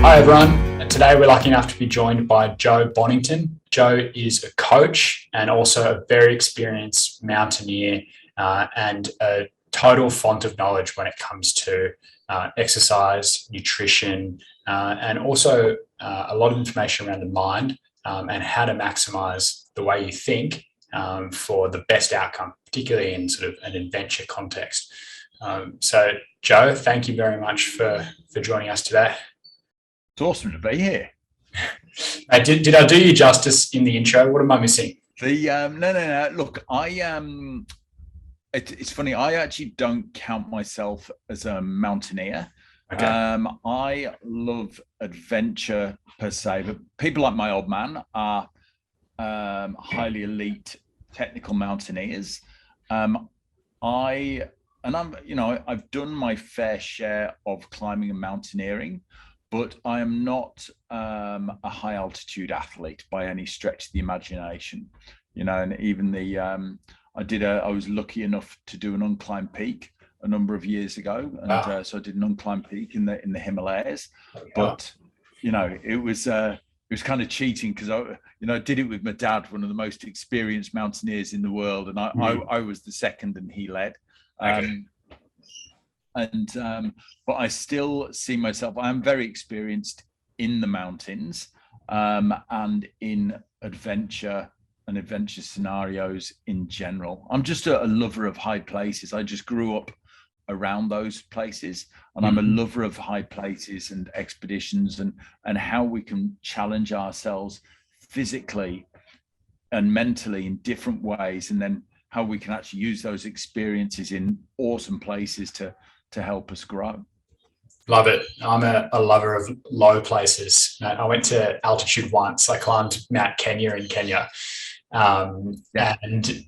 Hi everyone, and today we're lucky enough to be joined by Joe Bonington. Joe is a coach and also a very experienced mountaineer and a total font of knowledge when it comes to exercise, nutrition, and also a lot of information around the mind and how to maximize the way you think for the best outcome, particularly in sort of an adventure context. So Joe, thank you very much for joining us today. It's awesome to be here. Did I do you justice in the intro? What am I missing? No. Look, it's funny. I actually don't count myself as a mountaineer. Okay. I love adventure per se, but people like my old man are highly elite technical mountaineers. I've done my fair share of climbing and mountaineering, but I am not a high altitude athlete by any stretch of the imagination, and even I was lucky enough to do an unclimbed peak a number of years ago. And wow. So I did an unclimbed peak in the Himalayas, but it was kind of cheating because I did it with my dad, one of the most experienced mountaineers in the world. And I was the second and he led. Okay. But I still see myself, I'm very experienced in the mountains and in adventure and adventure scenarios in general. I'm just a lover of high places. I just grew up around those places, and I'm a lover of high places and expeditions and how we can challenge ourselves physically and mentally in different ways, and then how we can actually use those experiences in awesome places to help us grow. Love it. I'm a lover of low places. I went to altitude once. I climbed Mount Kenya in Kenya. And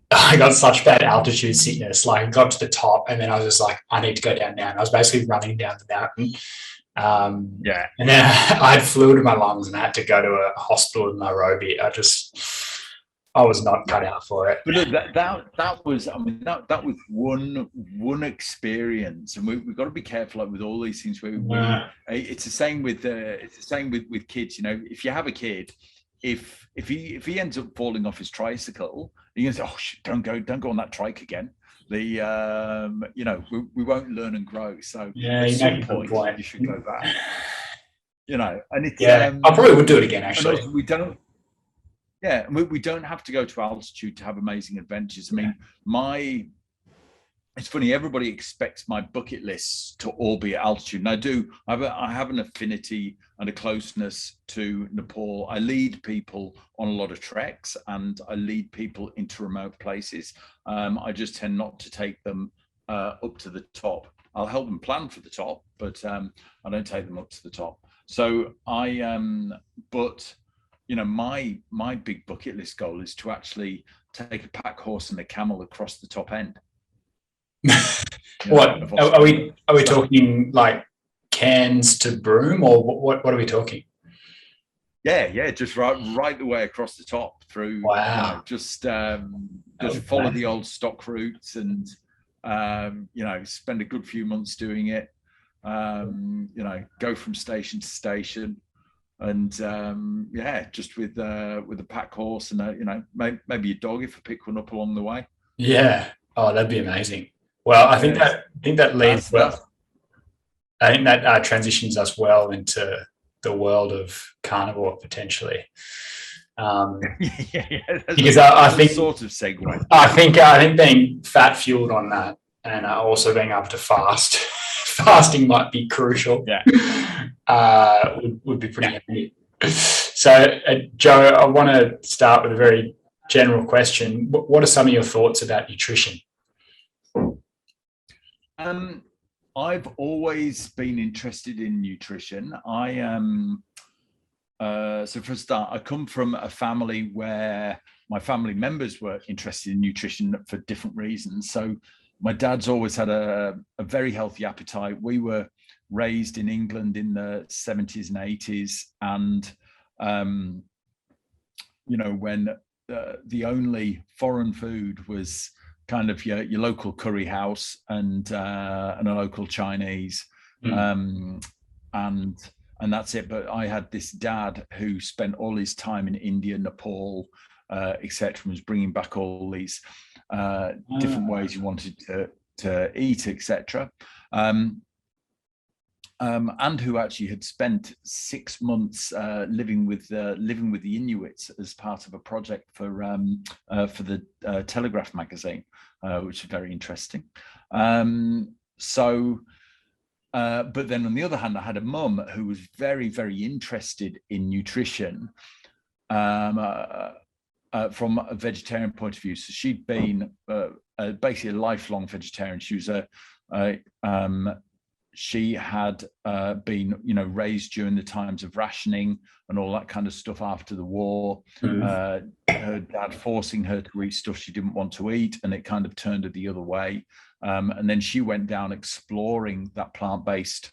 I got such bad altitude sickness. Like I got to the top and then I was just like, I need to go down now. And I was basically running down the mountain. And then I had fluid in my lungs and I had to go to a hospital in Nairobi. I was not cut out for it. But look, that was one experience, and we've got to be careful with all these things. It's the same with kids. If you have a kid, if he ends up falling off his tricycle, you can say, "Oh, don't go on that trike again." We won't learn and grow. So at some point, you should go back. And it's I probably would do it again. Actually, we don't. Yeah, we don't have to go to altitude to have amazing adventures. I mean, it's funny, everybody expects my bucket lists to all be at altitude. And I have an affinity and a closeness to Nepal. I lead people on a lot of treks and I lead people into remote places. I just tend not to take them up to the top. I'll help them plan for the top, but I don't take them up to the top. So my big bucket list goal is to actually take a pack horse and a camel across the top end. What are we talking, like Cairns to Broome, or what are we talking? Yeah, just right the way across the top through. Wow. Just follow the old stock routes and spend a good few months doing it. Go from station to station. And just with a pack horse and maybe a dog if I pick one up along the way. Yeah. Oh, that'd be amazing. Well, I think that leads well. I think that transitions us well into the world of carnivore potentially. Because I think sort of segue. I think being fat fueled on that and also being able to fasting might be crucial. Would be pretty handy. So, Joe, I want to start with a very general question. What are some of your thoughts about nutrition? I've always been interested in nutrition. So for a start, I come from a family where my family members were interested in nutrition for different reasons. So my dad's always had a very healthy appetite. We were raised in England in the 70s and 80s. And, when the only foreign food was kind of your local curry house and a local Chinese. And and that's it. But I had this dad who spent all his time in India, Nepal, etc., was bringing back all these different ways he wanted to eat, etc. And who actually had spent 6 months living with the Inuits as part of a project for the Telegraph magazine, which is very interesting. But then on the other hand, I had a mum who was very, very interested in nutrition from a vegetarian point of view. So she'd been basically a lifelong vegetarian. She was she had been, raised during the times of rationing and all that kind of stuff after the war. Her dad forcing her to eat stuff she didn't want to eat, and it kind of turned her the other way. And then she went down exploring that plant-based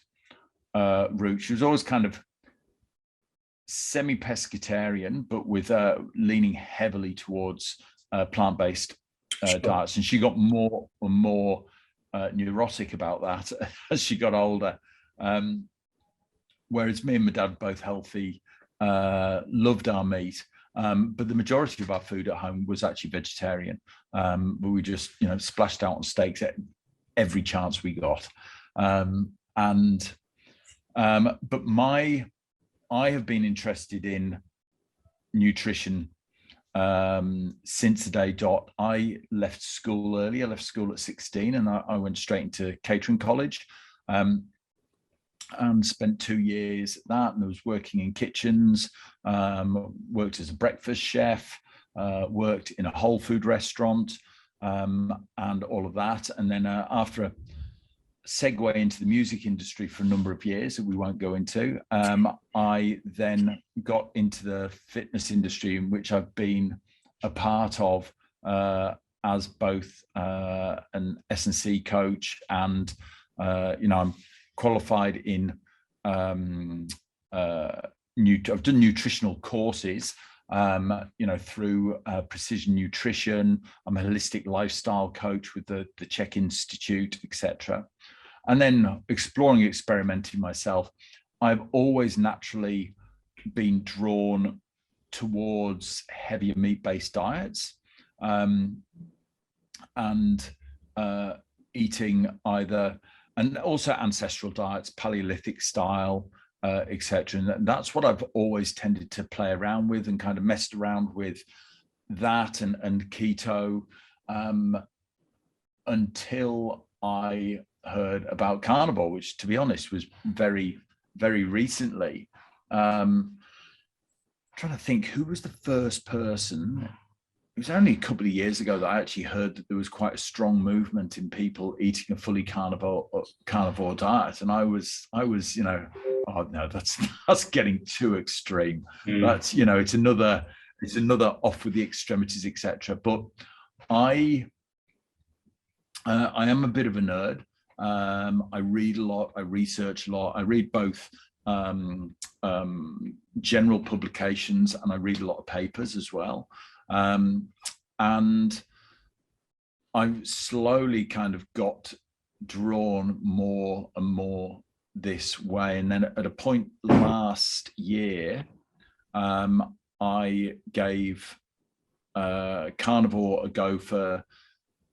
route. She was always kind of semi-pescatarian, but with leaning heavily towards plant-based diets. And she got more and more neurotic about that as she got older. Whereas me and my dad, both healthy, loved our meat. But the majority of our food at home was actually vegetarian. But we just, splashed out on steaks at every chance we got. But I have been interested in nutrition since the day dot. I left school early. I left school at 16, and I went straight into catering college. And spent 2 years at that, and I was working in kitchens, worked as a breakfast chef, worked in a whole food restaurant, and all of that. And then after a segue into the music industry for a number of years that we won't go into, I then got into the fitness industry, in which I've been a part of as both an S&C coach, and I'm qualified in I've done nutritional courses through Precision Nutrition. I'm a holistic lifestyle coach with the Czech Institute, etc. And then experimenting myself, I've always naturally been drawn towards heavier meat-based diets, and eating either, and also ancestral diets, Paleolithic style, etc. And that's what I've always tended to play around with, and kind of messed around with that and keto, until I heard about carnivore, which, to be honest, was very, very recently. Trying to think, who was the first person? It was only a couple of years ago that I actually heard that there was quite a strong movement in people eating a fully carnivore diet, and I was, oh no, that's getting too extreme. That's, it's another off with the extremities, etc. But I am a bit of a nerd. I read a lot. I research a lot. I read both general publications, and I read a lot of papers as well. And I've slowly kind of got drawn more and more this way. And then at a point last year, I gave carnivore a go for, I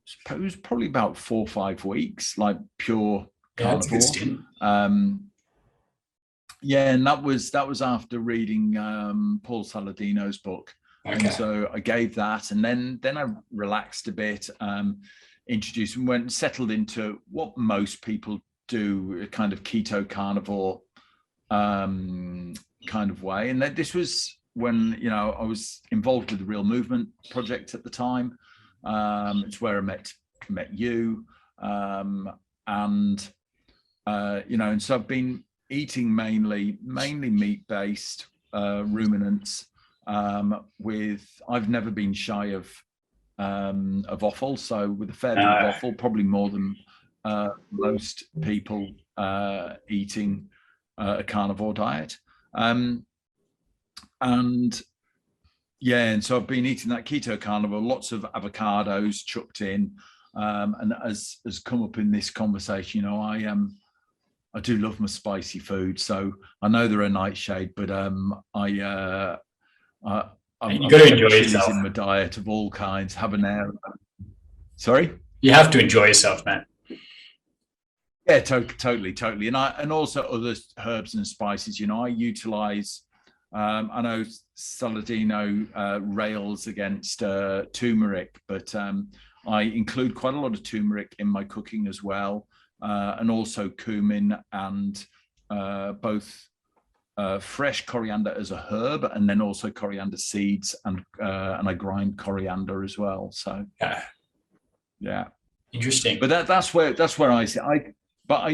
suppose, probably about 4 or 5 weeks, like pure carnivore. And that was after reading Paul Saladino's book. Okay. And so I gave that, and then I relaxed a bit, introduced and settled into what most people do, a kind of keto carnivore kind of way. And this was when, I was involved with the Real Movement project at the time. It's where I met you, and so I've been eating mainly meat-based ruminants. I've never been shy of offal, so with a fair bit of offal, probably more than most people eating a carnivore diet. And so I've been eating that keto carnivore, lots of avocados chucked in, and as has come up in this conversation, do love my spicy food. So I know they're a nightshade, but I've You got to got enjoy chilies yourself. in my diet of all kinds. Habanero. Sorry. You have to enjoy yourself, man. Yeah, totally, and also other herbs and spices. You know, I utilize. I know Saladino rails against turmeric, but I include quite a lot of turmeric in my cooking as well, and also cumin and both fresh coriander as a herb, and then also coriander seeds, and I grind coriander as well. So yeah, Interesting. But that's where I see. But I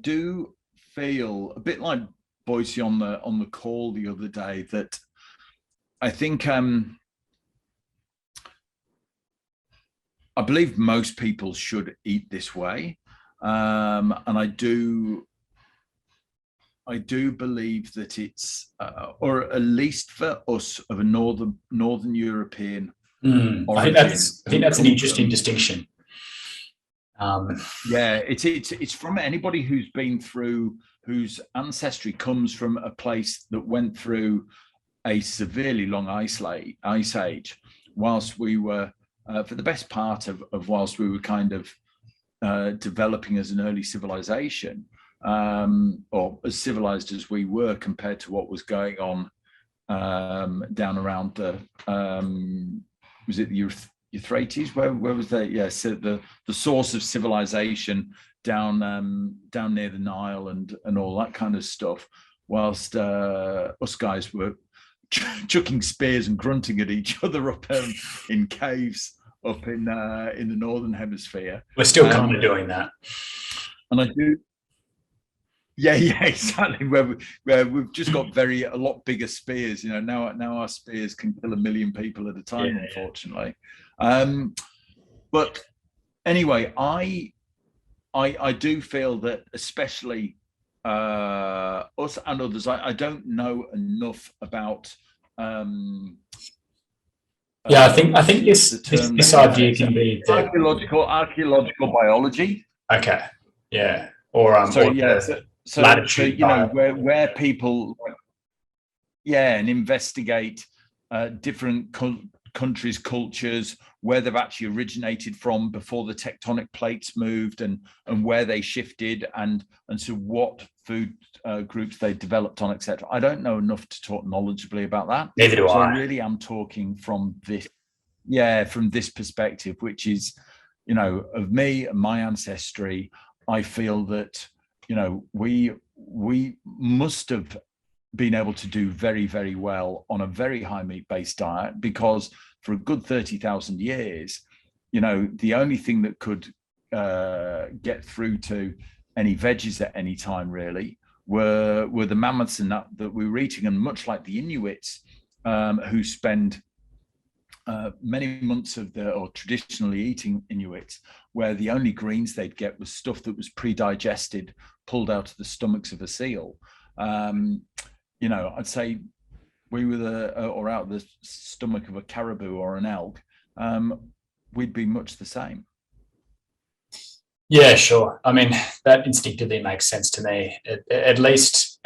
do feel a bit like Boise on the call the other day, that I think I believe most people should eat this way, and I do believe that it's or at least for us of a northern European origin. I think that's an interesting distinction. Yeah, it's from anybody whose ancestry comes from a place that went through a severely long ice age, whilst we were for the best part of whilst we were kind of developing as an early civilization, or as civilized as we were compared to what was going on down around the was it the Euphrates? Where was that? Yeah, so the source of civilization down near the Nile and all that kind of stuff. Whilst us guys were chucking spears and grunting at each other up in caves up in the northern hemisphere. We're still kind of doing that, and I do. Yeah, exactly. Where we've just got a lot bigger spears. You know, now our spears can kill 1 million people at a time, unfortunately. But anyway, I do feel that, especially us and others, I don't know enough about. I think this idea can be archaeological biology. Okay. Yeah. Or latitude. You know, where people, and investigate different countries' cultures, where they've actually originated from before the tectonic plates moved, and where they shifted, and so what food groups they developed on, etc. I don't know enough to talk knowledgeably about that. Neither do I. I really am talking from this perspective, which is, you know, of me and my ancestry. I feel that, you know, we must have been able to do very, very well on a very high meat-based diet, because for a good 30,000 years, you know, the only thing that could get through to any veggies at any time really were the mammoths and that we were eating. And much like the Inuits, who spend many months or traditionally eating Inuits, where the only greens they'd get was stuff that was pre-digested, pulled out of the stomachs of a seal. You know, I'd say we were out of the stomach of a caribou or an elk, we'd be much the same. Yeah, sure. I mean, that instinctively makes sense to me, at least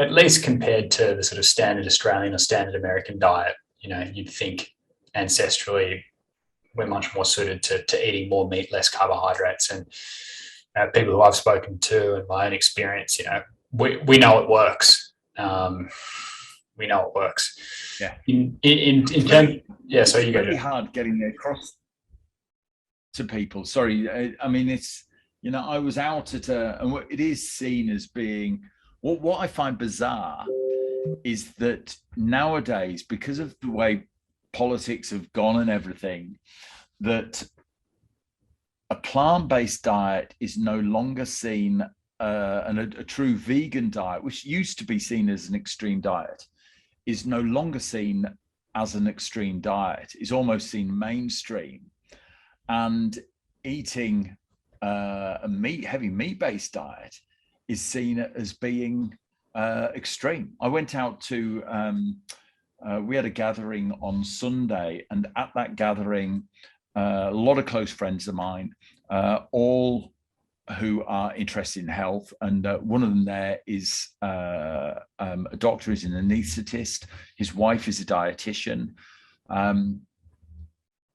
compared to the sort of standard Australian or standard American diet. You know, you'd think ancestrally we're much more suited to eating more meat, less carbohydrates. And people who I've spoken to and my own experience, you know, we know it works. We know it works. Yeah. In terms, yeah. So you go. Really hard getting across to people. Sorry, I mean, it's, you know, I was out at and it is seen as being what I find bizarre is that nowadays, because of the way politics have gone and everything, that a plant-based diet is no longer seen, and a true vegan diet, which used to be seen as an extreme diet, is no longer seen as an extreme diet, is almost seen mainstream. And eating a heavy meat-based diet is seen as being extreme. I went out to, we had a gathering on Sunday, and at that gathering, a lot of close friends of mine, all who are interested in health, and one of them there is a doctor, is an anaesthetist. His wife is a dietitian, and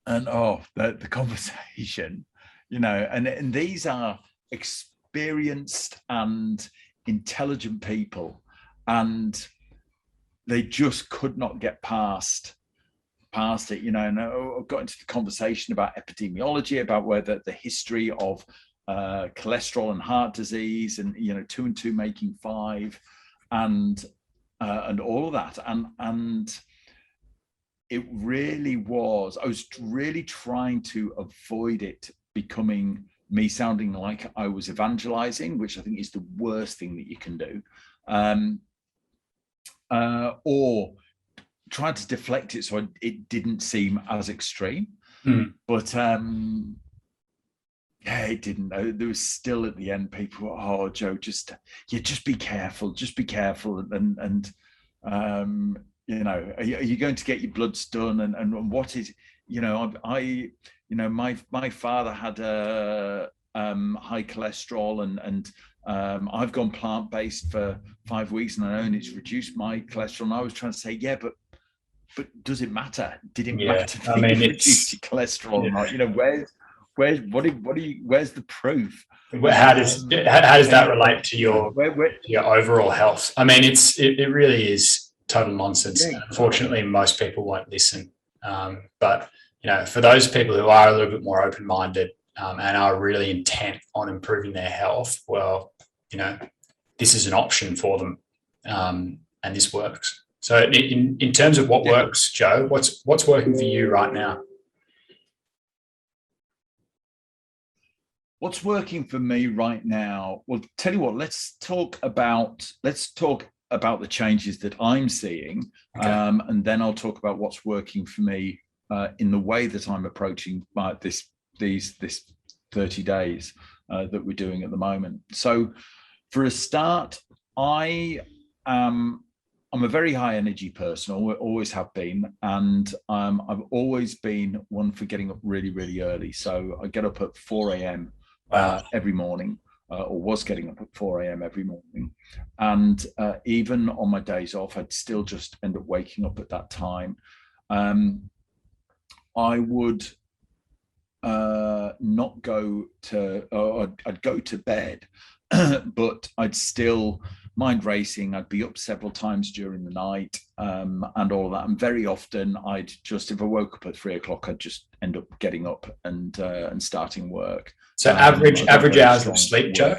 the conversation, and these are experienced and intelligent people, and they just could not get past it, and I got into the conversation about epidemiology, about whether the history of cholesterol and heart disease, and 2 and 2 making 5, and all of that, and it really was. I was really trying to avoid it becoming me sounding like I was evangelizing, which I think is the worst thing that you can do, or trying to deflect it so it didn't seem as extreme. But it didn't. There was still at the end people, oh, Joe, just be careful, and are you going to get your bloods done, and what is, my father had a high cholesterol, and I've gone plant-based for 5 weeks, and I know it's reduced my cholesterol. And I was trying to say, but does it matter? Did it matter that you reduced your cholesterol or not? Where's the proof? How does that relate to your overall health? I mean, it really is total nonsense. Yeah. Unfortunately, most people won't listen. But for those people who are a little bit more open-minded and are really intent on improving their health, well, this is an option for them, and this works. So, in terms of what works, Joe, what's working for you right now? What's working for me right now? Well, tell you what, let's talk about the changes that I'm seeing, okay. And then I'll talk about what's working for me in the way that I'm approaching this 30 days that we're doing at the moment. So, for a start, I'm a very high energy person, always have been, and I've always been one for getting up really, really early. So I get up at 4 a.m. Every morning, or was getting up at 4 a.m. every morning. And even on my days off, I'd still just end up waking up at that time. I would not go to, or I'd go to bed, but I'd still mind racing. I'd be up several times during the night, and all of that. And very often I'd just, if I woke up at 3 o'clock, I'd just end up getting up and starting work. So average hours of sleep, Joe?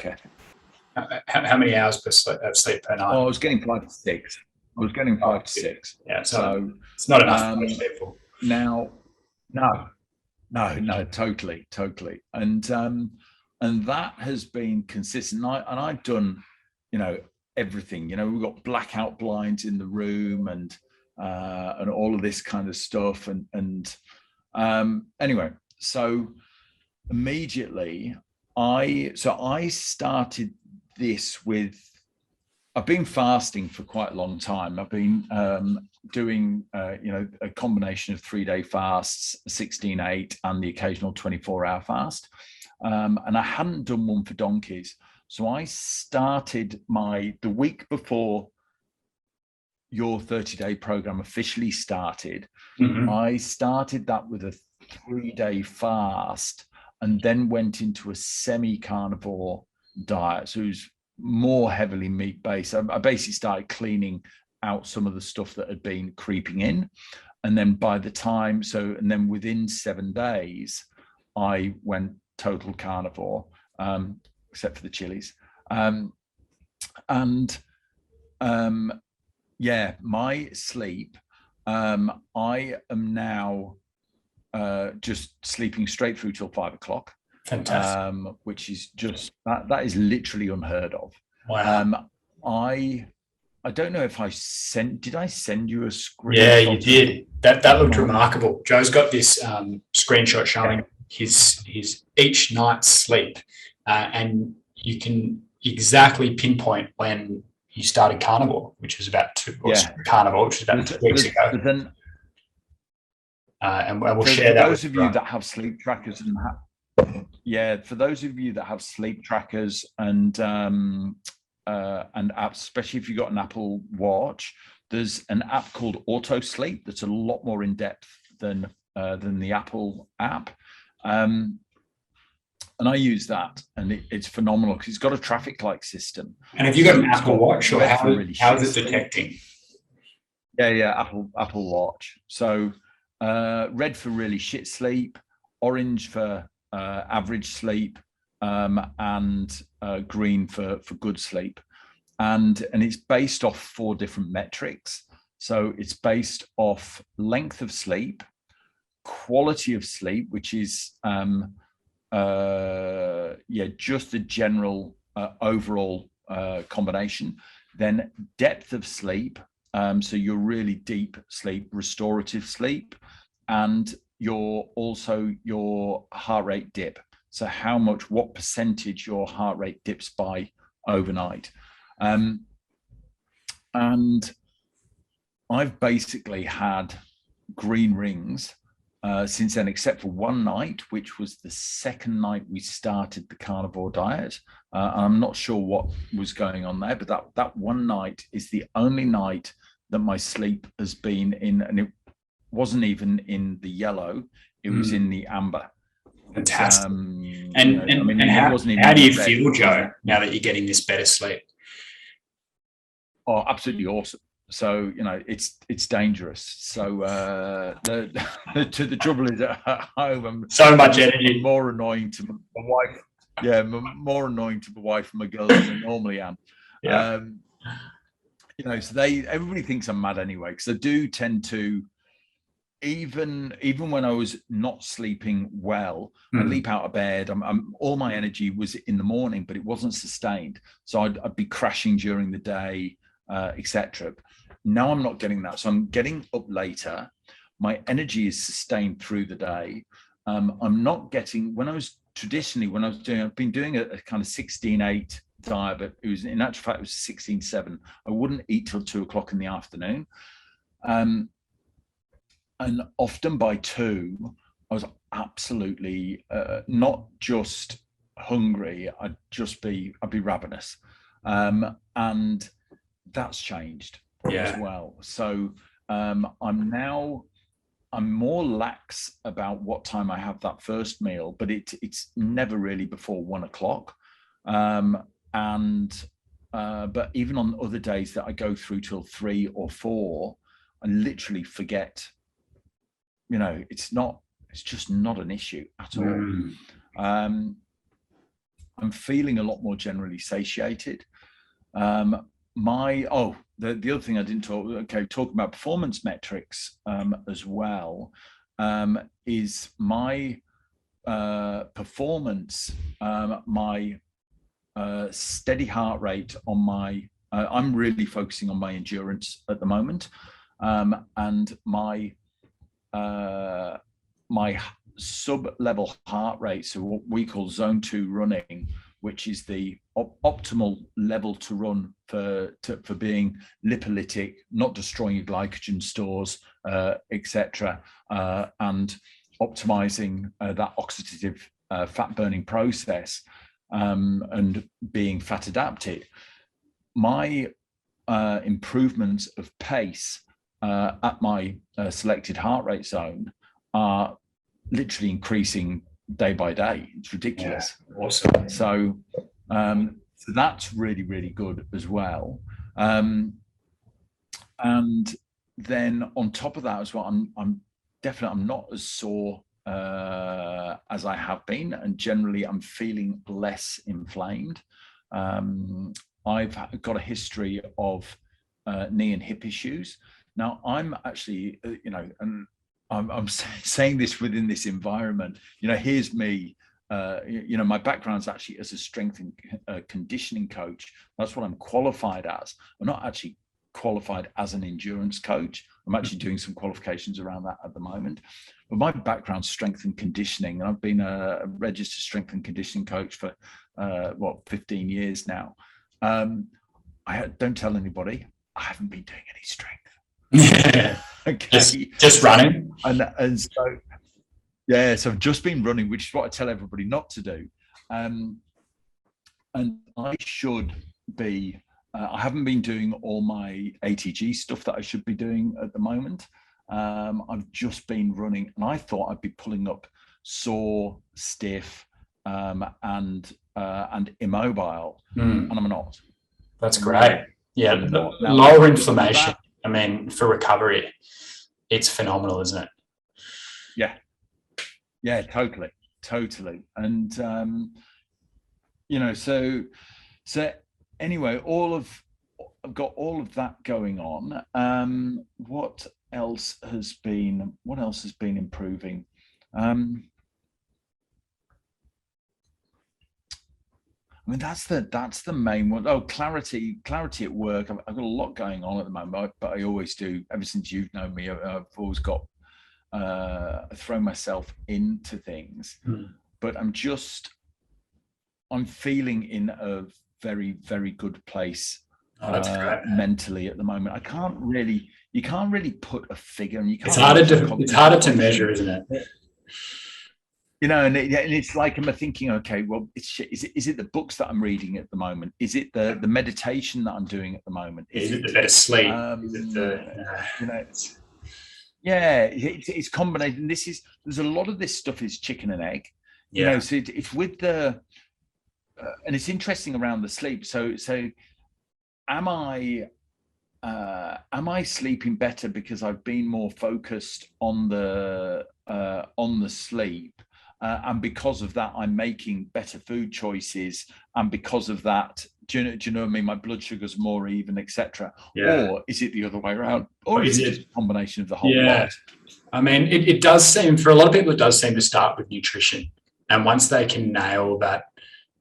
How many hours of sleep per night? Oh, I was getting 5 to 6. I was getting 5 to 6. Yeah, so it's not enough for most people. Now, no, totally. And that has been consistent. And I've done, everything. We've got blackout blinds in the room and all of this kind of stuff. And anyway, so immediately I started this with, I've been fasting for quite a long time. I've been doing a combination of 3-day fasts, 16/8, and the occasional 24-hour fast, and I hadn't done one for donkeys. So I started the week before your 30-day program officially started. Mm-hmm. I started that with a 3-day fast, and then went into a semi-carnivore diet. So it was more heavily meat-based. I basically started cleaning out some of the stuff that had been creeping in. And then within 7 days, I went total carnivore, except for the chilies. My sleep, I am now just sleeping straight through till 5 o'clock. Fantastic. Which is just that is literally unheard of. Wow. I don't know if did I send you a screenshot? Yeah, you did. That looked remarkable. Joe's got this screenshot showing his each night's sleep, and you can exactly pinpoint when you started carnivore, which was about 2 weeks ago. And we'll share that. For those of you that have sleep trackers and Yeah, for those of you that have sleep trackers and apps, especially if you've got an Apple Watch, there's an app called Auto Sleep that's a lot more in depth than the Apple app. And I use that, and it's phenomenal because it's got a traffic light system. And have you got an Apple Watch, or how is it detecting? Yeah, Apple Watch. So red for really shit sleep, orange for average sleep, and green for good sleep. And it's based off 4 different metrics. So it's based off length of sleep, quality of sleep, which is just the general overall combination. Then depth of sleep, so your really deep sleep, restorative sleep, and your heart rate dip. So what percentage your heart rate dips by overnight. And I've basically had green rings since then, except for one night, which was the second night we started the Carnivore Diet. I'm not sure what was going on there, but that one night is the only night that my sleep has been in, and it wasn't even in the yellow, it was in the amber. Fantastic. How do you feel, Joe, now that you're getting this better sleep? Oh, absolutely awesome. So, it's dangerous. So the trouble is at home, I'm so much energy. More annoying to my wife. Yeah, more annoying to my wife and my girls than I normally am. Yeah. So everybody thinks I'm mad anyway, because I do tend to, even when I was not sleeping well, I'd leap out of bed. All my energy was in the morning, but it wasn't sustained. So I'd be crashing during the day, etc. Now I'm not getting that. So I'm getting up later. My energy is sustained through the day. I'm not getting, I've been doing a kind of 16-8 diet, but it was, in actual fact, it was 16-7. I wouldn't eat till 2 o'clock in the afternoon. And often by 2, I was absolutely not just hungry, I'd be ravenous. And that's changed as well. So I'm more lax about what time I have that first meal, but it's never really before 1 o'clock. But even on other days that I go through till 3 or 4, I literally forget. It's just not an issue at all. I'm feeling a lot more generally satiated. The other thing I didn't talk about performance metrics as well, is my performance, my steady heart rate on I'm really focusing on my endurance at the moment, and my sub-level heart rate, so what we call zone 2 running, which is the optimal level to run for being lipolytic, not destroying your glycogen stores, etc., and optimizing that oxidative fat burning process, and being fat adapted. My improvements of pace at my selected heart rate zone are literally increasing day by day. It's ridiculous. Yeah, awesome. So that's really, really good as well. And then on top of that as well, I'm not as sore as I have been, and generally I'm feeling less inflamed. I've got a history of knee and hip issues. Now I'm actually, and I'm saying this within this environment, here's me, my background's actually as a strength and conditioning coach. That's what I'm qualified as. I'm not actually qualified as an endurance coach. I'm actually doing some qualifications around that at the moment. But my background's strength and conditioning, and I've been a registered strength and conditioning coach for 15 years now. Don't tell anybody, I haven't been doing any strength. Okay. Just running. And so Yeah, so I've just been running, which is what I tell everybody not to do. And I should be, I haven't been doing all my ATG stuff that I should be doing at the moment. I've just been running, and I thought I'd be pulling up sore, stiff, and immobile, and I'm not. That's great. Yeah, Now, lower inflammation. I mean, for recovery, it's phenomenal, isn't it? Yeah, totally. And you know, so anyway, I've got all of that going on. What else has been improving? I mean, that's the main one. Oh, clarity at work. I've got a lot going on at the moment, but I always do. Ever since you've known me, I've always got throw myself into things. But I'm feeling in a very, very good place mentally at the moment. You can't really put a figure, and you can't. It's harder to measure, isn't it? You know, and it's like, am I thinking, okay, well, is it the books that I'm reading at the moment? Is it the meditation that I'm doing at the moment? Is it the better sleep? You know, yeah, it's combination. There's a lot of this stuff is chicken and egg. You know, so it's with the, and it's interesting around the sleep. So am I sleeping better because I've been more focused on the sleep? And because of that, I'm making better food choices, and because of that, do you know what I mean? My blood sugar's more even, etc. Or is it the other way around? Or is it just a combination of the whole lot? I mean, it does seem, for a lot of people, it does seem to start with nutrition, and once they can nail that,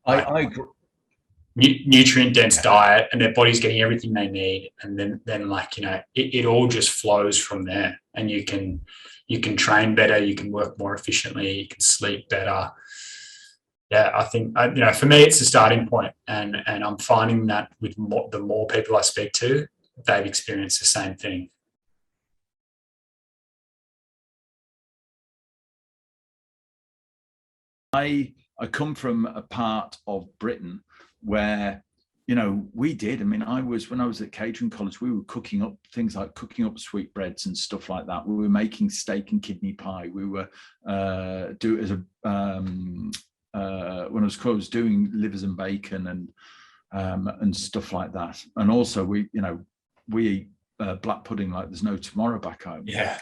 I agree. Nutrient dense diet, and their body's getting everything they need, and then like, you know, it all just flows from there, and you can train better, you can work more efficiently, you can sleep better. Yeah, I think, you know, for me, it's the starting point, and I'm finding that with the more people I speak to, they've experienced the same thing. I come from a part of Britain where, you know, when I was at catering college, we were cooking up sweetbreads and stuff like that. We were making steak and kidney pie. We were when I was doing livers and bacon and stuff like that. And also we eat black pudding like there's no tomorrow back home. Yeah.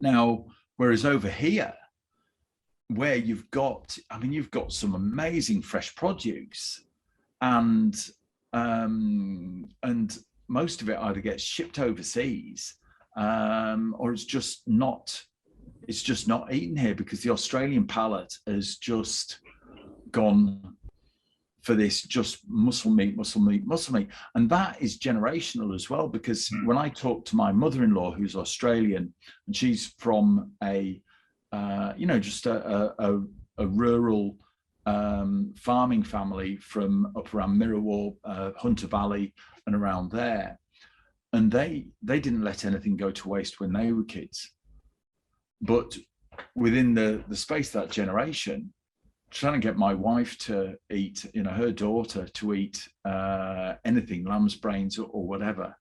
Now, whereas over here, where you've got some amazing fresh produce, and most of it either gets shipped overseas, or it's just not eaten here, because the Australian palate has just gone for this just muscle meat. And that is generational as well, because when I talk to my mother-in-law, who's Australian, and she's from a rural farming family from up around Mirror, Hunter Valley and around there, and they didn't let anything go to waste when they were kids. But within the space of that generation, trying to get my wife to eat, her daughter to eat anything, lamb's brains or whatever,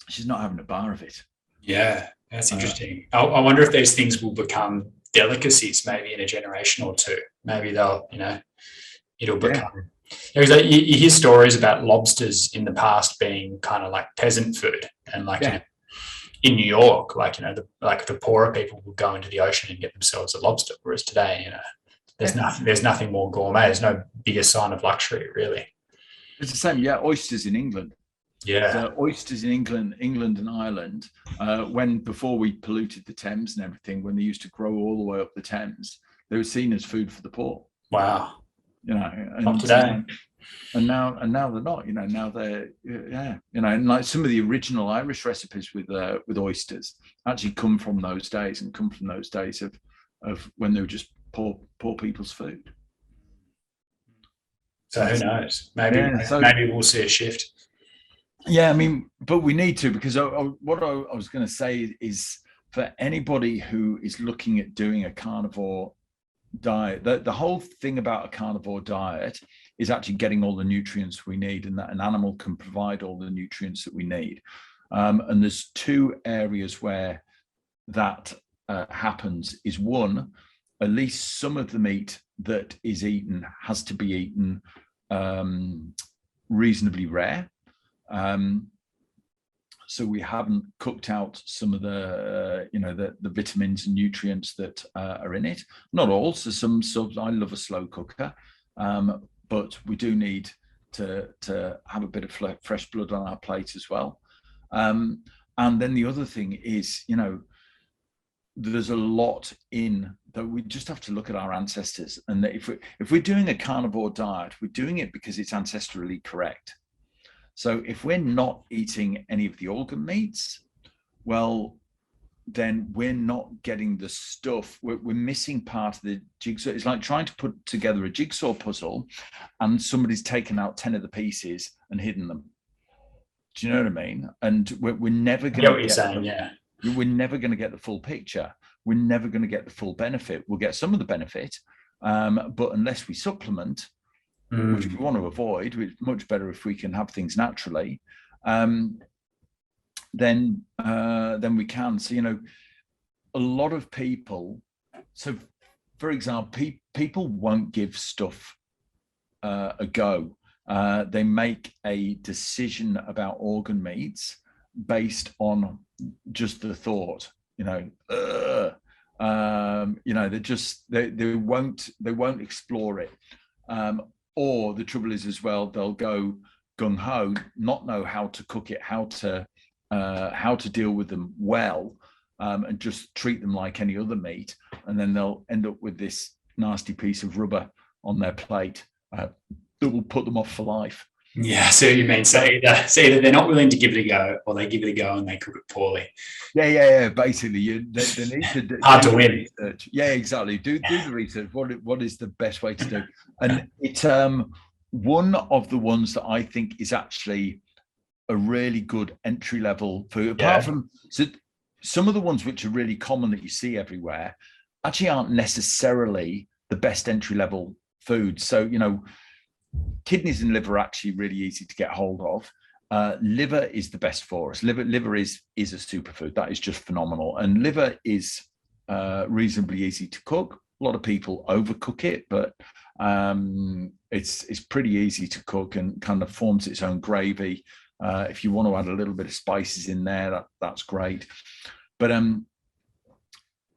she's not having a bar of it. Yeah, that's interesting. I wonder if these things will become delicacies maybe in a generation or two. Maybe they'll, it'll become. You hear stories about lobsters in the past being kind of like peasant food, and in New York, the poorer people would go into the ocean and get themselves a lobster, whereas today, there's nothing more gourmet. There's no bigger sign of luxury, really. It's the same. Yeah, oysters in England. Yeah, so oysters in England and Ireland, before we polluted the Thames and everything, when they used to grow all the way up the Thames, they were seen as food for the poor. Wow. Not today. And now they're not. Now they're and like some of the original Irish recipes with oysters actually come from those days, of when they were just poor people's food. So who knows? Maybe we'll see a shift. Yeah, I mean, but we need to, because what I was going to say is for anybody who is looking at doing a carnivore diet, the whole thing about a carnivore diet is actually getting all the nutrients we need, and that an animal can provide all the nutrients that we need. And there's two areas where that happens. Is one, at least some of the meat that is eaten has to be eaten reasonably rare. So we haven't cooked out some of the, the vitamins and nutrients that are in it. Not all. So some subs, I love a slow cooker, but we do need to have a bit of fresh blood on our plate as well. And then the other thing is, there's a lot in that. We just have to look at our ancestors, and that if we're doing a carnivore diet, we're doing it because it's ancestrally correct. So if we're not eating any of the organ meats, well, then we're not getting the stuff. We're missing part of the jigsaw. It's like trying to put together a jigsaw puzzle and somebody's taken out 10 of the pieces and hidden them. Do you know what I mean? And we're never going to get we're never going to get the full picture. We're never going to get the full benefit. We'll get some of the benefit, but unless we supplement, which we want to avoid, it's much better if we can have things naturally, then we can. So, a lot of people, so for example, people won't give stuff a go. They make a decision about organ meats based on just the thought, they won't explore it. Or the trouble is as well, they'll go gung-ho, not know how to cook it, how to deal with them well, and just treat them like any other meat. And then they'll end up with this nasty piece of rubber on their plate that will put them off for life. Yeah, I see what you mean. So either they're not willing to give it a go, or they give it a go and they cook it poorly. Yeah. Basically, they need to do hard to win. Research. Yeah, exactly. Do the research. What is the best way to do? And it's one of the ones that I think is actually a really good entry level food. Apart from some of the ones which are really common that you see everywhere, actually aren't necessarily the best entry level food. So kidneys and liver are actually really easy to get hold of. Liver is the best for us. Liver is a superfood. That is just phenomenal. And liver is reasonably easy to cook. A lot of people overcook it, but it's pretty easy to cook and kind of forms its own gravy. If you want to add a little bit of spices in there, that's great. But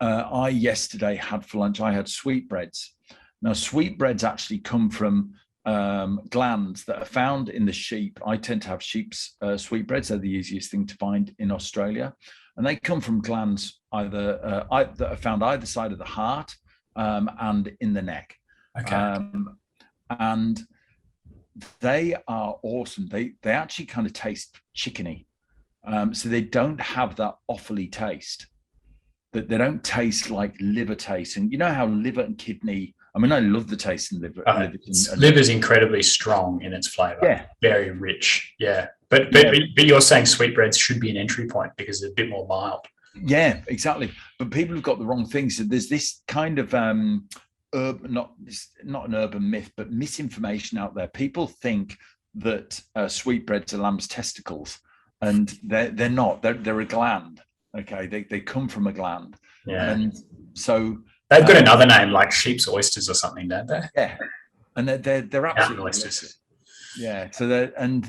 I yesterday had for lunch, I had sweetbreads. Now, sweetbreads actually come from glands that are found in the sheep. I tend to have sheep's sweetbreads. They're the easiest thing to find in Australia. And they come from glands that are found either side of the heart and in the neck. Okay. And they are awesome. They actually kind of taste chickeny. So they don't have that offally taste. That they don't taste like liver taste. And you know how liver and kidney, I mean, I love the taste in liver. Liver's incredibly strong in its flavour. Yeah. Very rich. Yeah. But you're saying sweetbreads should be an entry point because they're a bit more mild. Yeah, exactly. But people have got the wrong things. So there's this kind of not an urban myth, but misinformation out there. People think that sweetbreads are lamb's testicles, and they're not. They're a gland. Okay, they come from a gland. Yeah. And so they've got another name like sheep's oysters or something, don't they? Yeah, and they're absolutely oysters. Yeah. So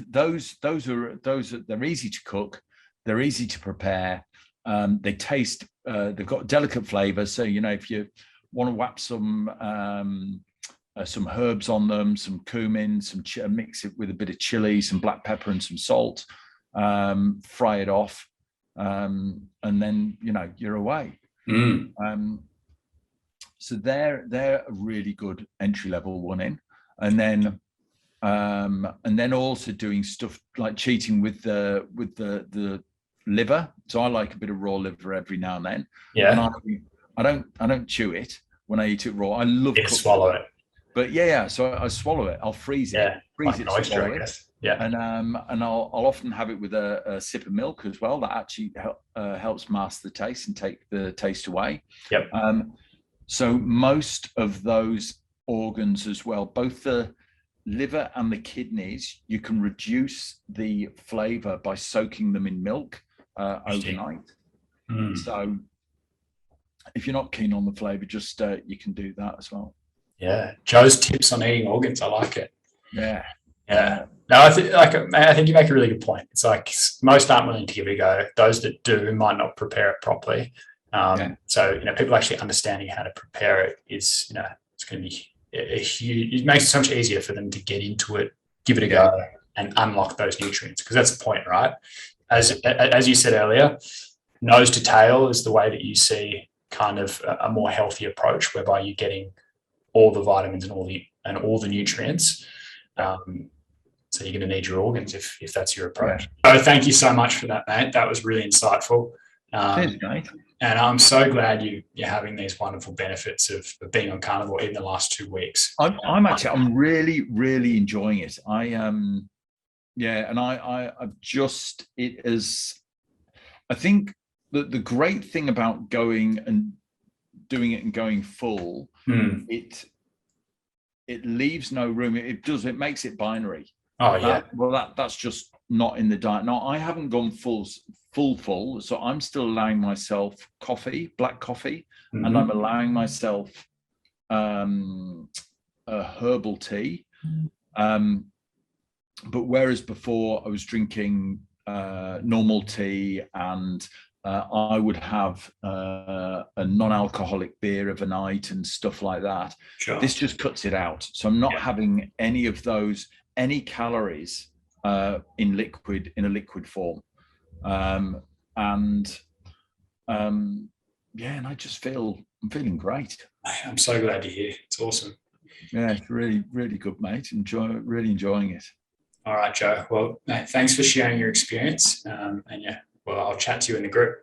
those are they're easy to cook, they're easy to prepare. They taste. They've got delicate flavors. So if you want to whap some herbs on them, some cumin, mix it with a bit of chili, some black pepper, and some salt. Fry it off, and then you're away. So they're a really good entry level one in, and then also doing stuff like cheating with the liver. So I like a bit of raw liver every now and then. Yeah. And I don't chew it when I eat it raw. I love swallow it. But yeah. So I swallow it. I'll freeze it, like an oyster, swallow I it. guess. Yeah. And I'll often have it with a sip of milk as well. That actually helps mask the taste and take the taste away. Yep. So most of those organs as well, both the liver and the kidneys, you can reduce the flavor by soaking them in milk overnight. So if you're not keen on the flavor, just you can do that as well. Yeah. Joe's tips on eating organs. I like it. Yeah. No, I think you make a really good point. It's like most aren't willing to give it a go. Those that do might not prepare it properly. So people actually understanding how to prepare it is it's going to be a huge. It makes it so much easier for them to get into it, give it a go, and unlock those nutrients, because that's the point, right? As you said earlier, nose to tail is the way that you see kind of a more healthy approach, whereby you're getting all the vitamins and all the nutrients. So you're going to need your organs if that's your approach. So thank you so much for that, mate. That was really insightful. Cheers, mate. And I'm so glad you're having these wonderful benefits of being on carnivore in the last 2 weeks. I'm really, really enjoying it. I think that the great thing about going and doing it and going full, it leaves no room. It makes it binary. That's just not in the diet. Now, I haven't gone full, so I'm still allowing myself black coffee, and I'm allowing myself a herbal tea. But whereas before I was drinking normal tea, and I would have a non-alcoholic beer of a night and stuff like that. Sure. This just cuts it out. So I'm not having any of those, any calories in a liquid form. And I just I'm feeling great. I'm so glad to hear. It's awesome. Yeah, it's really, really good, mate. Really enjoying it. All right, Joe. Well, mate, thanks for sharing your experience. I'll chat to you in the group.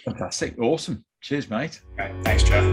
Fantastic. Awesome. Cheers, mate. Okay. Thanks, Joe.